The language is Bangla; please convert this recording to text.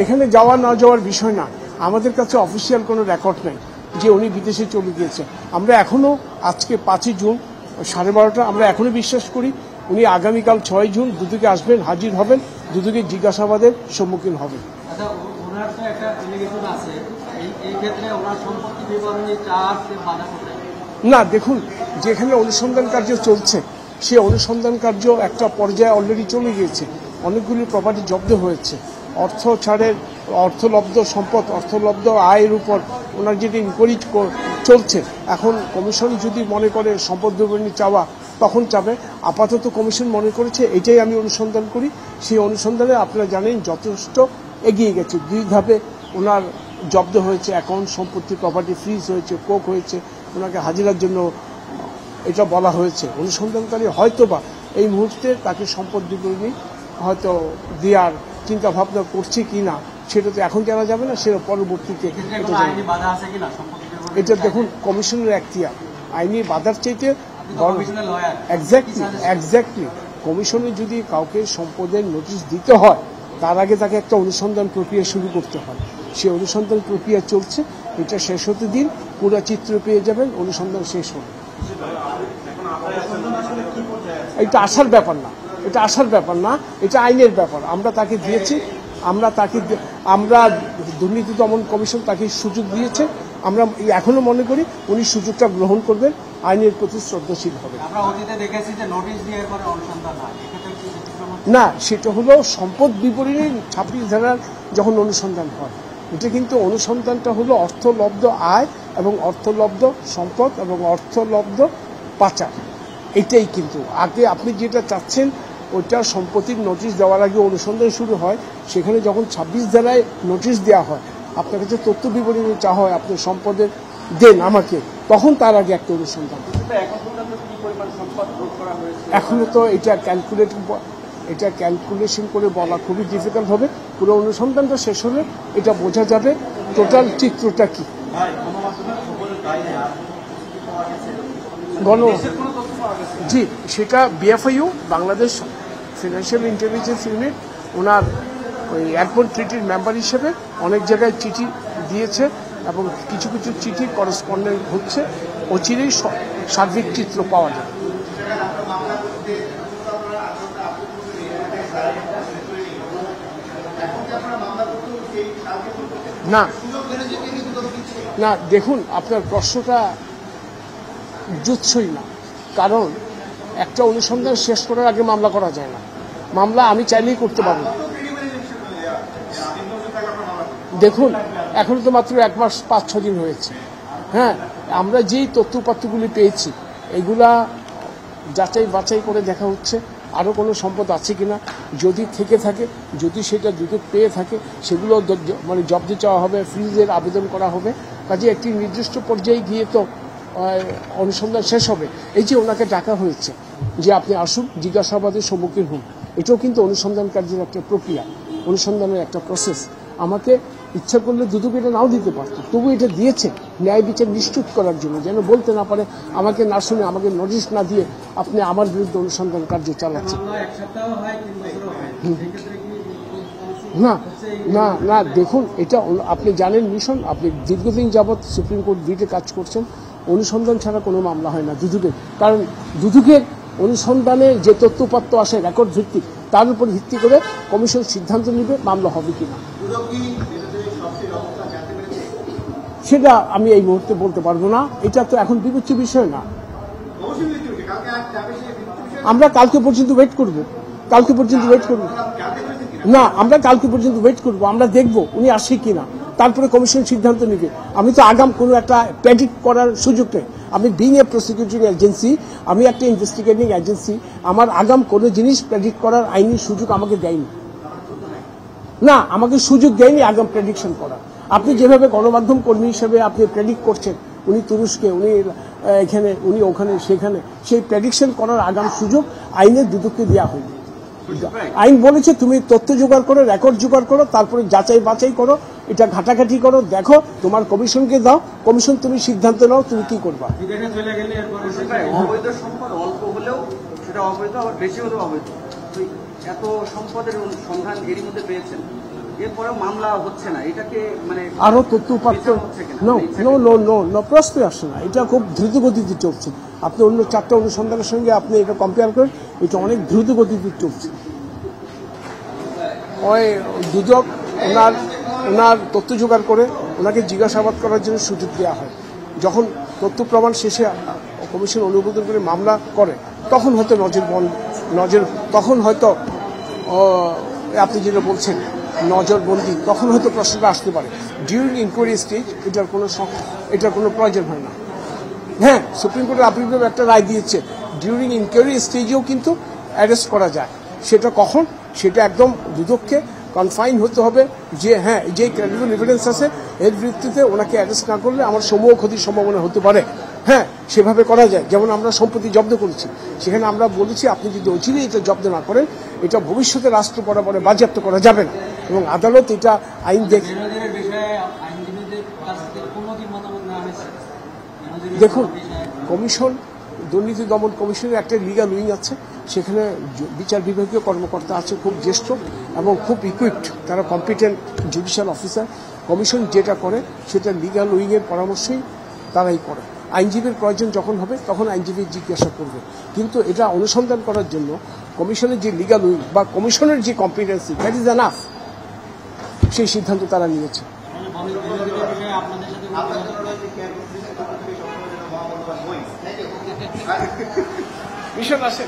এখানে যাওয়া না যাওয়ার বিষয় না, আমাদের কাছে অফিসিয়াল কোনো রেকর্ড নেই যে উনি বিদেশে চলে গিয়েছে। আমরা এখনো আজকে 5ই জুন 12:30 আমরা এখনো বিশ্বাস করি উনি আগামীকাল 6 জুন দুদিকে আসবেন, হাজির হবেন, দুদিকে জিজ্ঞাসাবাদের সম্মুখীন হবেন। না দেখুন, যেখানে অনুসন্ধান কার্য চলছে সে অনুসন্ধান কার্য একটা পর্যায়ে অলরেডি চলে গিয়েছে, অনেকগুলি প্রপার্টি জব্দ হয়েছে। অর্থ ছাড়ের অর্থলব্ধ সম্পদ, অর্থলব্ধ আয়ের উপর ওনার যেটি ইনকোয়ারি চলছে, এখন কমিশন যদি মনে করে সম্পদ বিবরণী চাওয়া তখন চাবে। আপাতত কমিশন মনে করেছে এটাই আমি অনুসন্ধান করি। সেই অনুসন্ধানে আপনারা জানেন যথেষ্ট এগিয়ে গেছে। 2 ধাপে ওনার জব্দ হয়েছে, অ্যাকাউন্ট, সম্পত্তি, প্রপার্টি ফ্রিজ হয়েছে, কোক হয়েছে, ওনাকে হাজিরার জন্য এটা বলা হয়েছে। অনুসন্ধানকারী হয়তোবা এই মুহূর্তে তাকে সম্পদ বিবরণী হয়তো দেওয়ার চিন্তা ভাবনা করছে কি না সেটা তো এখন জানা যাবে না, সেটা পরবর্তীতে। এটা দেখুন কমিশনের এখতিয়ার, আইনি বাধার চাইতে এক্স্যাক্টলি কমিশনে যদি কাউকে সম্পদের নোটিশ দিতে হয় তার আগে তাকে একটা অনুসন্ধান প্রক্রিয়া শুরু করতে হয়। সেই অনুসন্ধান প্রক্রিয়া চলছে, এটা শেষ হতে দিন, পুরো চিত্র পেয়ে যাবেন, অনুসন্ধান শেষ হবে। এটা আসার ব্যাপার না, এটা আসার ব্যাপার না, এটা আইনের ব্যাপার। আমরা তাকে দিয়েছি, আমরা দুর্নীতি দমন কমিশন তাকে সুযোগ দিয়েছে। আমরা এখনো মনে করি উনি সুযোগটা গ্রহণ করবেন, আইনের প্রতি শ্রদ্ধাশীল হবে। না, সেটা হলো সম্পদ বিবরণী 26 ধারার যখন অনুসন্ধান হয়, এটা কিন্তু অনুসন্ধানটা হলো অর্থলব্ধ আয় এবং অর্থলব্ধ সম্পদ এবং অর্থলব্ধ পাচার। এটাই কিন্তু আগে আপনি যেটা চাচ্ছেন ওইটা সম্পত্তির নোটিশ দেওয়ার আগে অনুসন্ধান শুরু হয়। সেখানে যখন 26 ধারায় নোটিশ দেওয়া হয়, আপনার কাছে তথ্য বিবরণী চাওয়া হয়, আপনি সম্পদের দেন আমাকে, তখন তার আগে একটা অনুসন্ধান। এখনো তো এটা ক্যালকুলেশন করে বলা খুবই ডিফিকাল্ট হবে। পুরো অনুসন্ধানটা শেষ হলে এটা বোঝা যাবে টোটাল চিত্রটা কি। জি, সেটা BFIU Bangladesh financial intelligence unit ওনার ওই এয়ারপোর্ট ট্রিটির মেম্বার হিসেবে অনেক জায়গায় চিঠি দিয়েছে এবং কিছু কিছু চিঠি করেসপন্ডেন্ট হচ্ছে, অচিরেই সার্বিক চিত্র পাওয়া যায়। না না দেখুন, আপনার প্রশ্নটা জুৎসই না, কারণ একটা অনুসন্ধান শেষ করার আগে মামলা করা যায় না। মামলা আমি চাইলেই করতে পারবো না। দেখুন এখন তো মাত্র 1 মাস 5-6 দিন হয়েছে। হ্যাঁ, আমরা যেই তথ্যপাত্রগুলি পেয়েছি এগুলা যাচাই বাছাই করে দেখা হচ্ছে আরও কোনো সম্পদ আছে কিনা, যদি থেকে থাকে, যদি সেটা দ্রুত পেয়ে থাকে সেগুলো মানে জব্দ চাওয়া হবে, ফ্রিজের আবেদন করা হবে। কাজে একটি নির্দিষ্ট পর্যায়ে গিয়ে তো অনুসন্ধান শেষ হবে। এই যে ওনাকে ডাকা হয়েছে যে আপনি আসুন, জিজ্ঞাসাবাদের সম্মুখীন হন, এটাও কিন্তু অনুসন্ধান কার্যের একটা প্রক্রিয়া, অনুসন্ধানের একটা প্রসেস। আমাকে ইচ্ছা করলে দুদক এটা নাও দিতে পারত, তবু এটা দিয়েছে ন্যায় বিচার নিশ্চিত করার জন্য, যেন বলতে না পারে আমাকে না শুনে, আমাকে নোটিশ না দিয়ে আপনি আমার বিরুদ্ধে অনুসন্ধান কার্য চালাচ্ছেন। না না না দেখুন, এটা আপনি জানেন মিশন, আপনি দীর্ঘদিন যাবৎ সুপ্রিম কোর্ট বিটে কাজ করছেন, অনুসন্ধান ছাড়া কোনো মামলা হয় না দুদকের। কারণ দুদকের অনুসন্ধানে যে তথ্যপত্র আসে রেকর্ড ভিত্তিক, তার উপর ভিত্তি করে কমিশন সিদ্ধান্ত নেবে মামলা হবে কিনা। সেটা আমি এই মুহূর্তে বলতে পারবো না, এটা তো এখন বিবেচ্য বিষয় না। আমরা কালকে পর্যন্ত ওয়েট করব, না আমরা কালকে পর্যন্ত ওয়েট করব, আমরা দেখব উনি আসে কিনা, তারপরে কমিশন সিদ্ধান্ত নেবে। আমি তো আগাম কোনো একটা প্রেডিক্ট করার সুযোগ নেই। আমি বিং এ প্রসিকিউটিং এজেন্সি, আমি একটা ইনভেস্টিগেটিং এজেন্সি, আমার আগাম কোনো জিনিস প্রেডিক্ট করার আইনি সুযোগ আমাকে দেয়নি। না, আমাকে সুযোগ দেয়নি আগাম প্রেডিকশন করার। আপনি যেভাবে গণমাধ্যম কর্মী হিসেবে আপনি প্রেডিক্ট করছেন উনি তুরস্কে, উনি এখানে, উনি ওখানে, সেখানে, সেই প্রেডিকশন করার আগাম সুযোগ আইনের দুদককে দেওয়া হয়নি। আইন বলেছে তুমি তথ্য জোগাড় করো, রেকর্ড জোগাড় করো, তারপরে যাচাই বাছাই করো, এটা ঘাটাঘাটি করো, দেখো, তোমার কমিশনকে দাও, কমিশন তুমি সিদ্ধান্ত নাও তুমি কি করবা। অল্প হলেও সেটা অবৈধ, আবার বেশি হলেও অবৈধ। এত সম্পদের সন্ধান এরই মধ্যে পেয়েছেন। এরপরেও মামলা হচ্ছে না, এটাকে মানে আরো তথ্য উপাত্ত হচ্ছে কিনা? No no no no no প্রশ্নই আসছে না। এটা খুব দ্রুত গতিতে চলছে। আপনি অন্য 4টা অনুসন্ধানের সঙ্গে আপনি এটা কম্পেয়ার করেন, এটা অনেক দ্রুত গতিতে চলছে। ওই দুদক ওনার তথ্য জোগাড় করে ওনাকে জিজ্ঞাসাবাদ করার জন্য সুযোগ দেওয়া হয়। যখন তথ্য প্রমাণ শেষে কমিশন অনুমোদন করে মামলা করে, তখন হয়তো তখন হয়তো আপনি যেটা বলছেন নজরবন্দি, তখন হয়তো প্রশ্নটা আসতে পারে। ডিউরিং ইনকোয়ারি স্টেজ এটার কোনো প্রয়োজন হয় না। হ্যাঁ, সুপ্রিম কোর্টের আপিল বিভাগ একটা রায় দিয়েছে, ডিউরিং ইনকোয়ারি স্টেজেও কিন্তু অ্যারেস্ট করা যায়। সেটা কখন? সেটা একদম দুদককে কনফাইন হতে হবে যে হ্যাঁ, যে ক্রেডিবল এভিডেন্স আছে এর ভিত্তিতে ওনাকে অ্যারেস্ট না করলে আমার সমূহ ক্ষতির সম্ভাবনা হতে পারে। হ্যাঁ, সেভাবে করা যায়। যেমন আমরা সম্পত্তি জব্দ করেছি, সেখানে আমরা বলেছি আপনি যদি অচিরে এটা জব্দ না করেন, এটা ভবিষ্যতে রাষ্ট্র বরাবরে বাজেয়াপ্ত করা যাবে না, এবং আদালত এটা আইন দেখুন। কমিশন, দুর্নীতি দমন কমিশনের একটা লিগ্যাল উইং আছে, সেখানে বিচার বিভাগীয় কর্মকর্তা আছে খুব জ্যেষ্ঠ এবং খুব ইকুইপড, তারা কম্পিটেন্ট জুডিশিয়াল অফিসার। কমিশন যেটা করে সেটা লিগ্যাল উইংয়ের পরামর্শেই তারাই করে। আইনজীবীর প্রয়োজন যখন হবে তখন আইনজীবী জিজ্ঞাসা করবে, কিন্তু এটা অনুসন্ধান করার জন্য কমিশনের যে লিগ্যাল উইং বা কমিশনের যে কম্পিটেন্সি, দ্যাট ইজ এনাফ। সেই সিদ্ধান্ত তারা নিয়েছে। মিশন আসে।